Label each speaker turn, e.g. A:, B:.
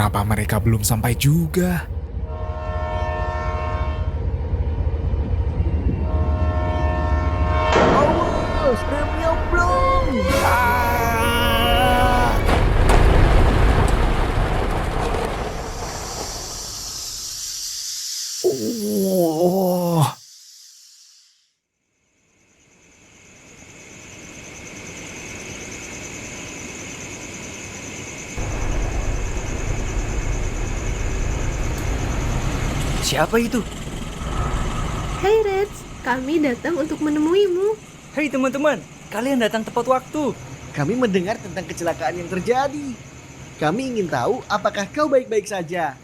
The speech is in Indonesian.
A: Mengapa mereka belum sampai juga?
B: Awas, remnya blong.
A: Ah! Oh.
C: Siapa itu?
D: Hai Reds, kami datang untuk menemuimu.
C: Hei teman-teman, kalian datang tepat waktu.
B: Kami mendengar tentang kecelakaan yang terjadi. Kami ingin tahu apakah kau baik-baik saja.